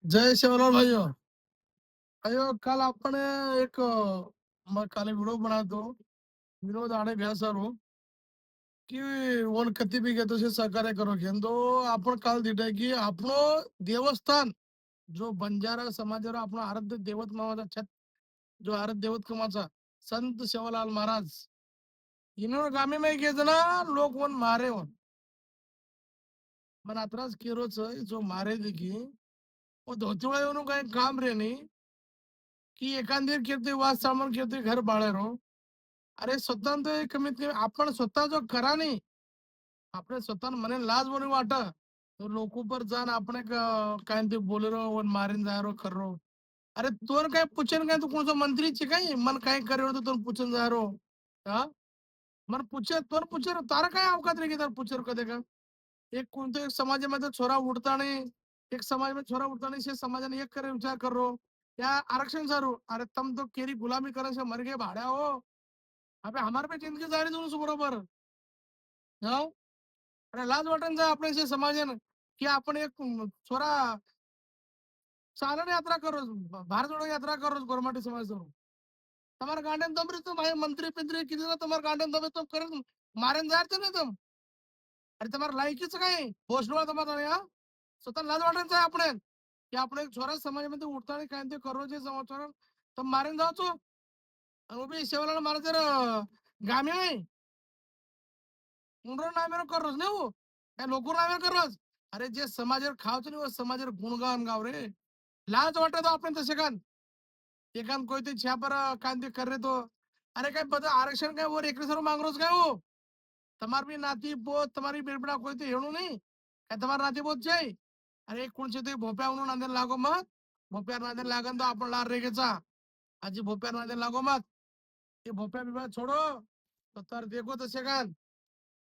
जय शिवलाल भाइयों। भाइयों कल आपने एक मैं काले वीडियो बनाया तो विनोद आड़े भ्यासारू की वन कती बी घेतो से सहकार्य करो घेन तो आपण काल दिटे की आपणो देवस्थान जो बंजारा समाजावर आपण आराध्य देवत मामाचा छत जो आराध्य देवत कमाचा संत सेवालाल महाराज इन्होंने गामी में के जना लोग वन मारे वन मन अतराज केरोच जो मारे देखी वो धोतीवाळे येऊन काही काम रे नाही की एखादी कीर्ती वास सामान कीर्ती घर बाळेर हो. अरे स्वतः तो कमीत कमी आपण स्वतः जो करा नाही આપણે स्वतः મને લાજ બની વાટ तो लोक पर जान આપણે काय ते बोलेरो वन मारीन जायरो खर्रो अरे तोर काय पूछन काय तू कोणचा मंत्री छे काय मन काय करेरो तो तोर पूछन जायरो हा मन पूछे तोर पूछे तारा काय अवकात रे की तार पूछर कदे का एक कोणते एक समाजामध्ये छोरा उडताने एक समाजामध्ये छोरा उडताने से समाजाने एक करे विचार करो या आरक्षण सारू अरे तम तो केरी गुलामी करे से मर गए भाड्या हो अबे हमारे पे जिंदगी जारी दोनों बरोबर हो અને લાજ વાટન જાય આપણે જે સમાજને કે આપણે એક છોરા ચાલન યાત્રા કરો ભારત જોડો યાત્રા કરો ગોરમાટી સમાજ જોડો તમારા ગાંડन तमरे तो भाई मंत्री पिंत्री किती ना तुम्हारा गांडन तमे तो कर मारन जाते ना तुम अरे तुम्हारा लायकीच काय पोस्टवा तुम्हाला या स्वतः लाज वाटन जाय आपण की आपण एक छोरा समाजामध्ये उठताना काय ते करो जे समाचार तर मारन जावचो आणि उभी शेवला मारा जर गामी आहे मुंडरो नामेरो कररोस ने वो काय लोको नामेरो कररोस अरे जे समाजर खावच नाही वो समाजर गुणगान गाव रे लाज वाटत आपण तसे कान एकान कोई ते छ्या पर कान ते कर रे तो अरे काय बता आरक्षण काय वर एकरे सर्व मांगरोस काय हो તમાર બી નાતી પોત તમારી બેડબડા કોઈ તો હેણું નહીં काय તમાર નાતી પોત છે अरे कोणचे ते भोप्या म्हणून नांदेल लागो मत भोप्या नांदेल लागन तो आपण लार रेगेचा आजी भोप्या नांदेल लागो मत ते भोप्या बिप्या छोडो तो तर देखो तसे कान